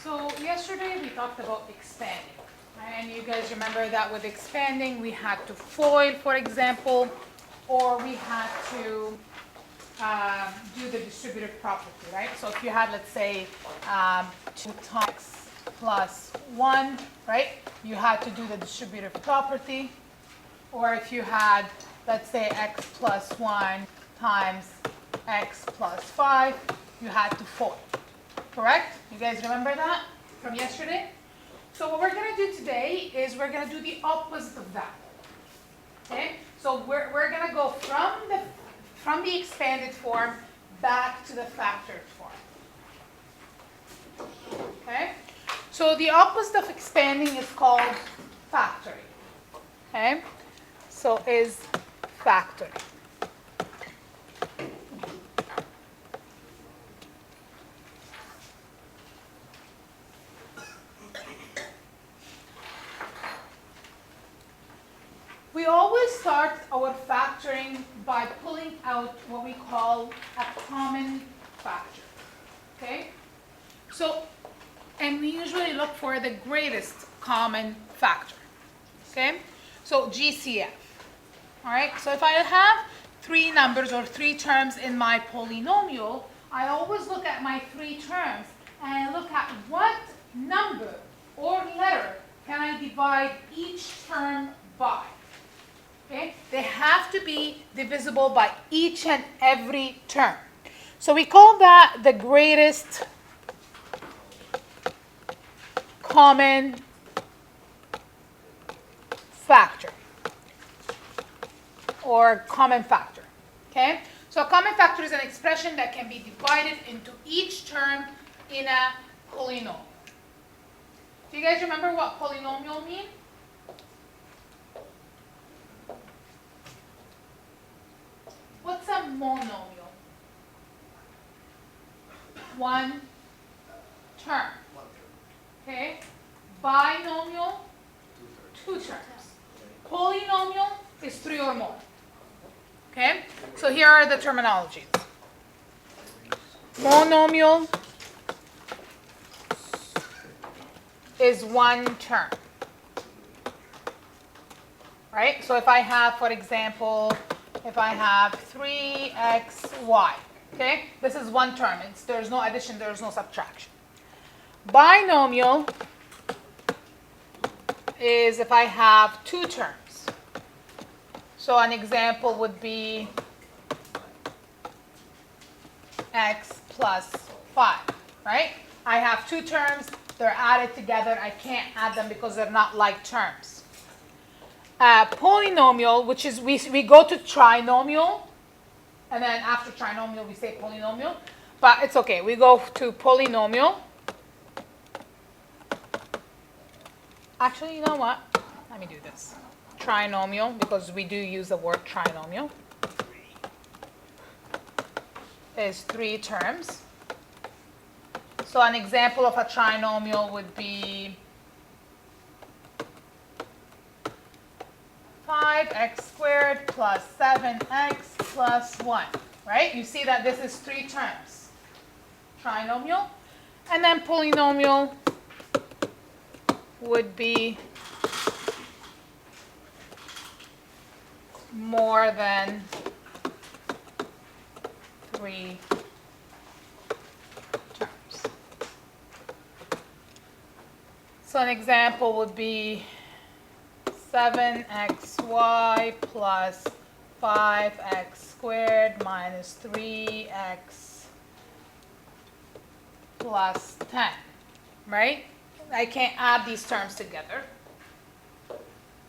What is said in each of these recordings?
So yesterday we talked about expanding, right? And you guys remember that with expanding we had to FOIL, for example, or we had to do the distributive property, right? So if you had, let's say, 2 times x plus 1, right? You had to do the distributive property. Or if you had, let's say, x plus 1 times x plus 5, you had to FOIL. Correct? You guys remember that from yesterday? So what we're going to do today is we're going to do the opposite of that. Okay? So we're going to go from the expanded form back to the factored form. Okay? So the opposite of expanding is called factoring. Okay? So is factoring. We always start our factoring by pulling out what we call a common factor. Okay? So, and we usually look for the greatest common factor. Okay? So GCF. All right? So if I have 3 numbers or 3 terms in my polynomial, I always look at my 3 terms and I look at what number or letter can I divide each term by. Okay? They have to be divisible by each and every term. So we call that the greatest common factor or common factor. Okay? So a common factor is an expression that can be divided into each term in a polynomial. Do you guys remember what polynomial means? What's a monomial? 1 term. Okay? Binomial? 2 terms. Polynomial is 3 or more. Okay? So here are the terminologies. Monomial is 1 term. Right? So if I have, for example, if I have 3xy, okay? This is 1 term. There's no addition, there's no subtraction. Binomial is if I have 2 terms. So an example would be x plus 5, right? I have 2 terms, they're added together. I can't add them because they're not like terms. Polynomial, which is we go to trinomial, and then after trinomial we say polynomial, but it's okay. We go to polynomial. Actually, you know what? Let me do this. Trinomial, because we do use the word trinomial, is 3 terms. So an example of a trinomial would be 5x squared plus 7x plus 1, right? You see that this is 3 terms. Trinomial. And then polynomial would be more than 3 terms. So an example would be 7xy plus 5x squared minus 3x plus 10, right? I can't add these terms together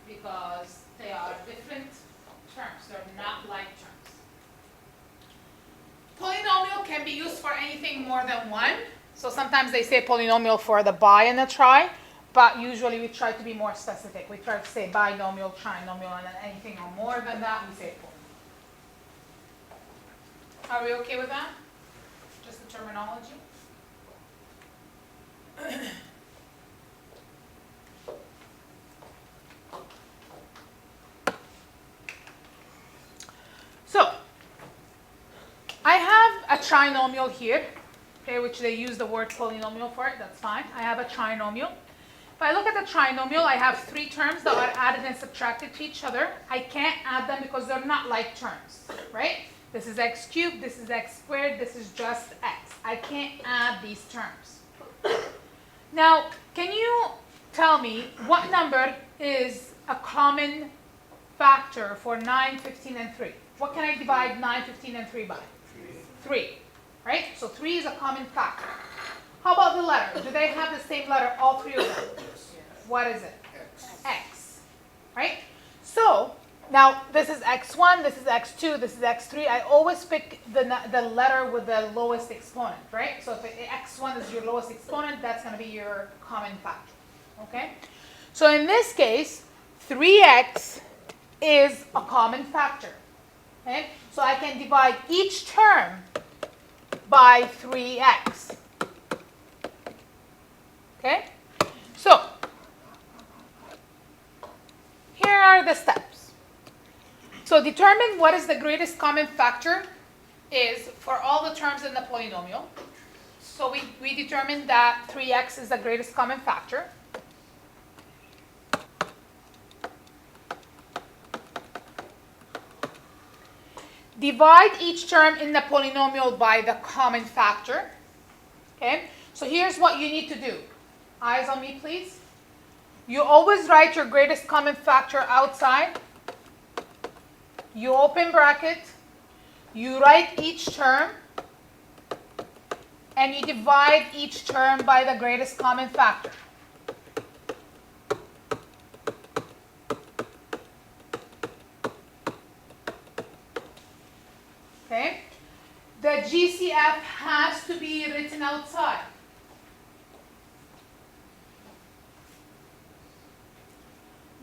because they are different terms. They're not like terms. Polynomial can be used for anything more than 1. So sometimes they say polynomial for the bi and the tri. But usually we try to be more specific. We try to say binomial, trinomial, and then anything or more than that, we say polynomial. Are we okay with that? Just the terminology? So, I have a trinomial here. okay, which they use the word polynomial for it, that's fine. I have a trinomial. If I look at the trinomial, I have three terms that are added and subtracted to each other. I can't add them because they're not like terms, right? This is x cubed, this is x squared, this is just x. I can't add these terms. Now, can you tell me what number is a common factor for 9, 15, and 3? What can I divide 9, 15, and 3 by? 3, right? So 3 is a common factor. How about the letter? Do they have the same letter, all three of them? What is it? X, right? So now this is x1, this is x2, this is x3. I always pick the letter with the lowest exponent, right? So if x1 is your lowest exponent, that's going to be your common factor, okay? So in this case, 3x is a common factor, okay? So I can divide each term by 3x. Okay? So, here are the steps. So determine what is the greatest common factor is for all the terms in the polynomial. So we determined that 3x is the greatest common factor. Divide each term in the polynomial by the common factor. Okay? So here's what you need to do. Eyes on me, please. You always write your greatest common factor outside. You open bracket. You write each term. And you divide each term by the greatest common factor. Okay? The GCF has to be written outside.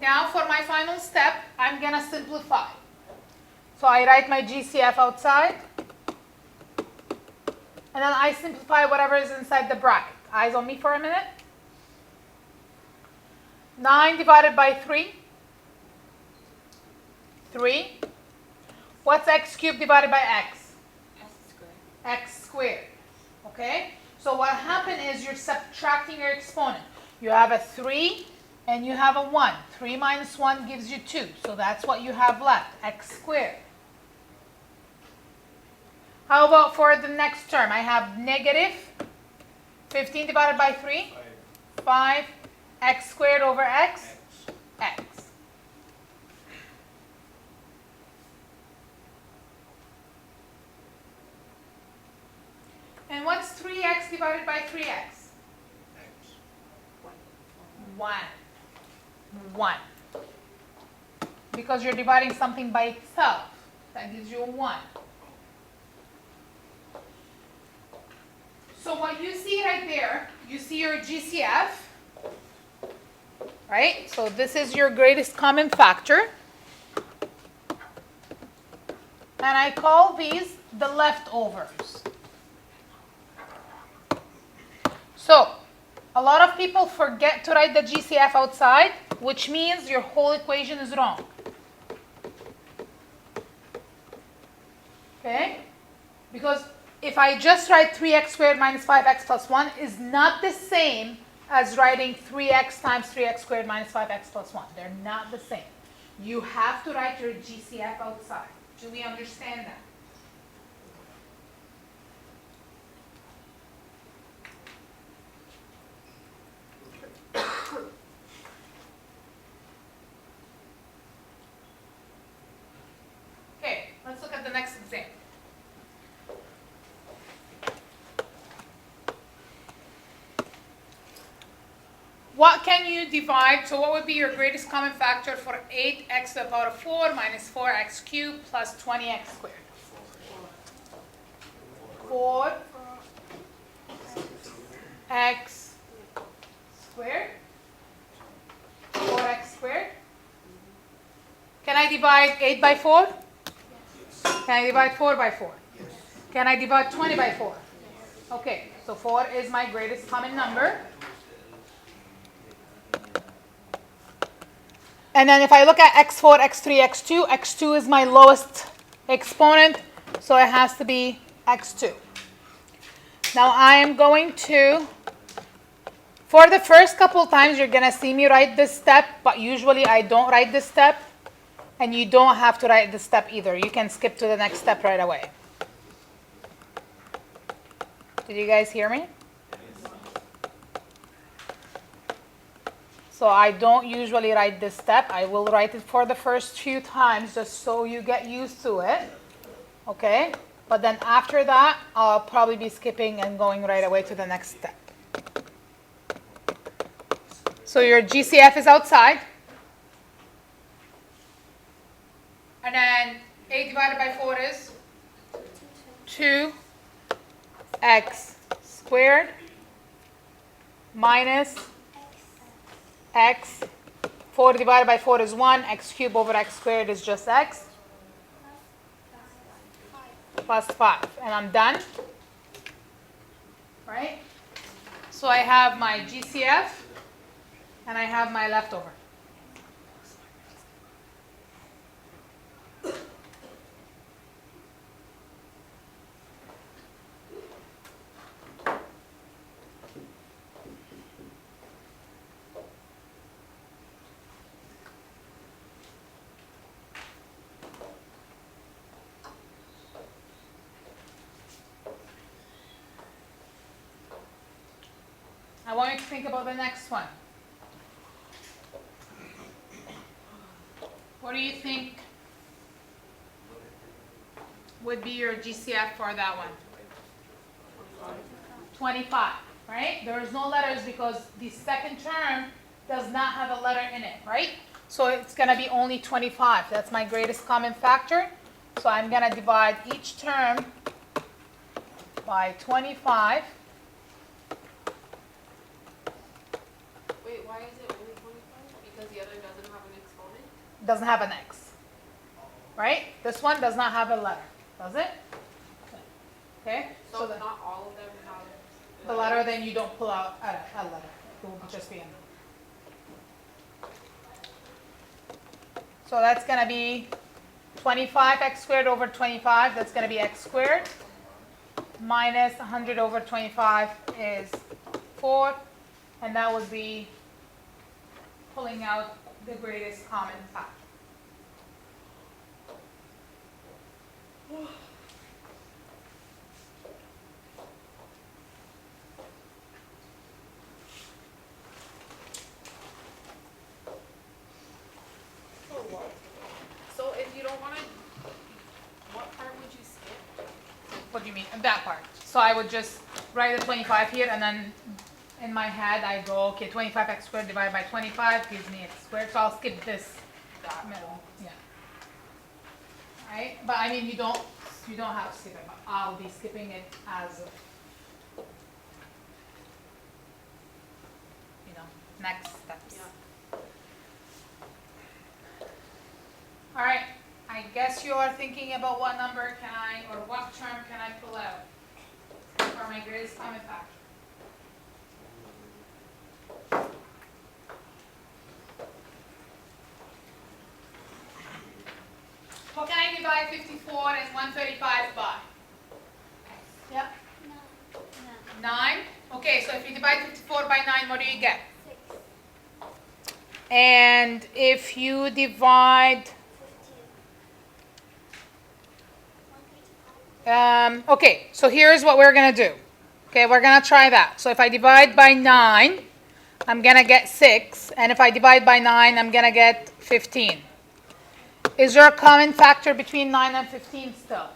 Now for my final step, I'm going to simplify. So I write my GCF outside. And then I simplify whatever is inside the bracket. Eyes on me for a minute. 9 divided by 3. 3. What's x cubed divided by x? X squared. X squared. Okay? So what happened is you're subtracting your exponent. You have a 3 and you have a 1. 3 minus 1 gives you 2. So that's what you have left, x squared. How about for the next term? I have negative 15 divided by 3. 5. X squared over x. X. And what's 3x divided by 3x? 1. 1. Because you're dividing something by itself. That gives you a 1. So what you see right there, you see your GCF, right? So this is your greatest common factor. And I call these the leftovers. So a lot of people forget to write the GCF outside, which means your whole equation is wrong. Okay? Because if I just write 3x squared minus 5x plus 1 is not the same as writing 3x times 3x squared minus 5x plus 1. They're not the same. You have to write your GCF outside. Do we understand that? Okay, let's look at the next example. What can you divide? So what would be your greatest common factor for 8x to the power of 4 minus 4x cubed plus 20x squared? 4x squared. 4x squared. Can I divide 8 by 4? Can I divide 4 by 4? Can I divide 20 by 4? Okay, so 4 is my greatest common number. And then if I look at x4, x3, x2, x2 is my lowest exponent, so it has to be x2. Now I am going to, for the first couple times, you're going to see me write this step, but usually I don't write this step, and you don't have to write this step either. You can skip to the next step right away. Did you guys hear me? So I don't usually write this step. I will write it for the first few times just so you get used to it. Okay? But then after that, I'll probably be skipping and going right away to the next step. So your GCF is outside. And then 8 divided by 4 is 2x squared minus x. 4 divided by 4 is 1. X cubed over x squared is just x. Plus 5. And I'm done. Right? So I have my GCF and I have my leftover. I want you to think about the next one. What do you think would be your GCF for that one? 25, right? There is no letters because the second term does not have a letter in it, right? So it's going to be only 25. That's my greatest common factor. So I'm going to divide each term by 25. Wait, why is it only 25? Because the other doesn't have an exponent? Doesn't have an X, right? This one does not have a letter, does it? Okay. So not all of them have the letter, then you don't pull out a letter. It will just be in. So that's going to be 25x squared over 25. That's going to be x squared. Minus 100 over 25 is 4. And that would be pulling out the greatest common factor. So if you don't want to, what part would you skip? What do you mean? That part. So I would just write the 25 here, and then in my head I go, okay, 25x squared divided by 25 gives me x squared. So I'll skip this middle. Yeah. Right? But I mean, you don't have to skip it. But I'll be skipping it as next steps. Yeah. All right. I guess you are thinking about what number can I, or what term can I pull out for my greatest common factor. What can I divide 54 and 135 by? Yep. 9. Okay, so if you divide 54 by 9, what do you get? 6. And if you divide, 15. okay, so here's what we're going to do. Okay, we're going to try that. So if I divide by 9, I'm going to get 6. And if I divide by 9, I'm going to get 15. Is there a common factor between 9 and 15 still?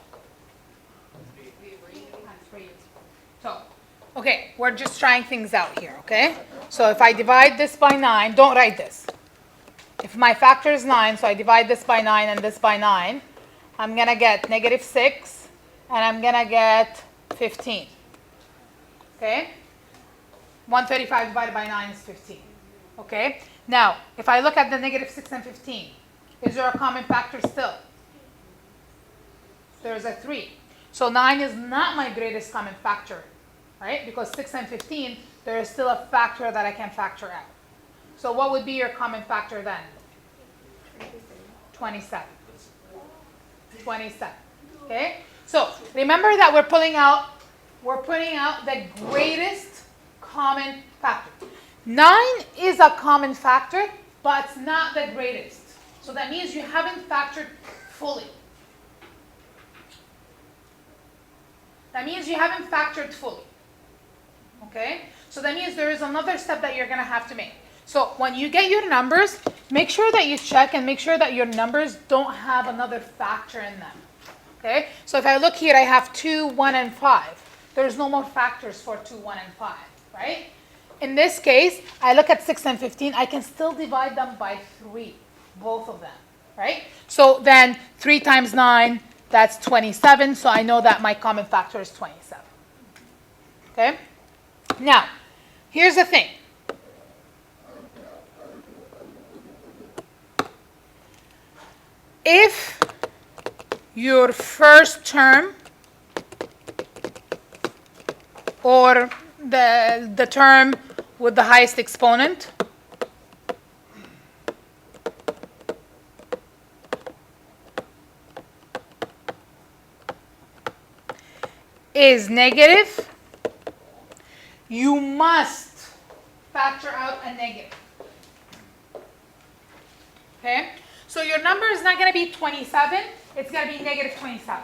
3. So, okay, we're just trying things out here, okay? So if I divide this by 9, don't write this. If my factor is 9, so I divide this by 9 and this by 9, I'm going to get negative 6, and I'm going to get 15. Okay? 135 divided by 9 is 15. Okay? Now, if I look at the negative 6 and 15, is there a common factor still? There's a 3. So 9 is not my greatest common factor, right? Because 6 and 15, there is still a factor that I can factor out. So what would be your common factor then? 27. 27. Okay? So remember that we're pulling out we're putting out the greatest common factor. 9 is a common factor, but it's not the greatest. So that means you haven't factored fully. That means you haven't factored fully. Okay? So that means there is another step that you're going to have to make. So when you get your numbers, make sure that you check and make sure that your numbers don't have another factor in them. Okay? So if I look here, I have 2, 1, and 5. There's no more factors for 2, 1, and 5, right? In this case, I look at 6 and 15. I can still divide them by 3, both of them, right? So then 3 times 9, that's 27. So I know that my common factor is 27. Okay? Now, here's the thing. If your first term or the term with the highest exponent is negative, you must factor out a negative. Okay? So your number is not going to be 27, it's going to be negative 27.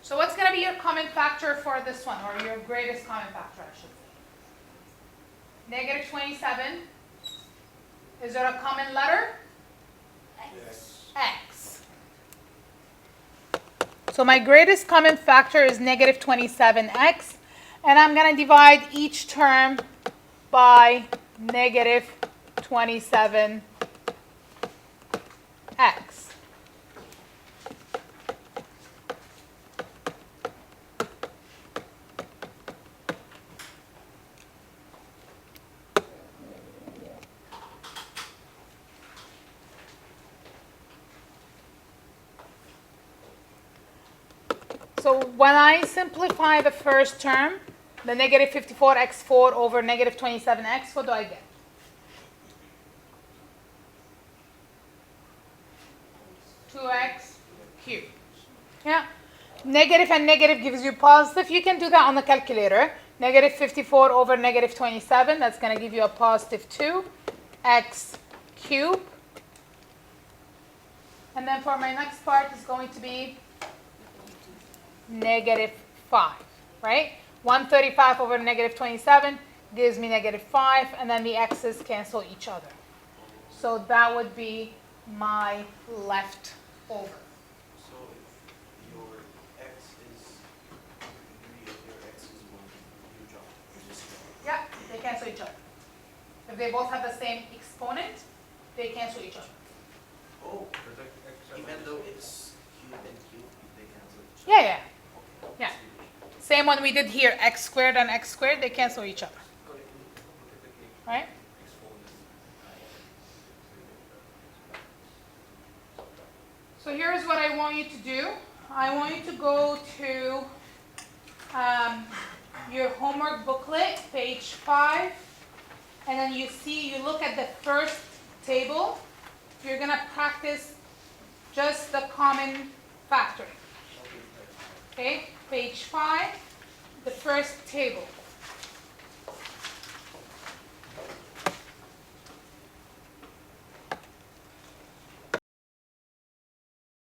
So what's going to be your common factor for this one, or your greatest common factor, I should say? Negative 27. Is there a common letter? Yes. X. So my greatest common factor is negative 27x, and I'm going to divide each term by negative 27x. So when I simplify the first term, the negative 54x4 over negative 27x, what do I get? (2x cubed). Yeah. Negative and negative gives you positive. You can do that on the calculator. Negative 54 over negative 27, that's going to give you a positive 2x cubed. And then for my next part is going to be negative 5, right? 135 over negative 27 gives me negative 5, and then the x's cancel each other. So that would be my leftover. So if your x is 3, if your x is 1, you drop. You just drop. Yeah, they cancel each other. If they both have the same exponent, they cancel each other. Oh, even though it's cube and cube, they cancel each other. Yeah, yeah. Okay. Yeah. Same one we did here, x squared and x squared, they cancel each other, right? So here's what I want you to do. I want you to go to your homework booklet, page 5, and then you look at the first table. You're going to practice just the common factoring. Okay, page 5, the first table.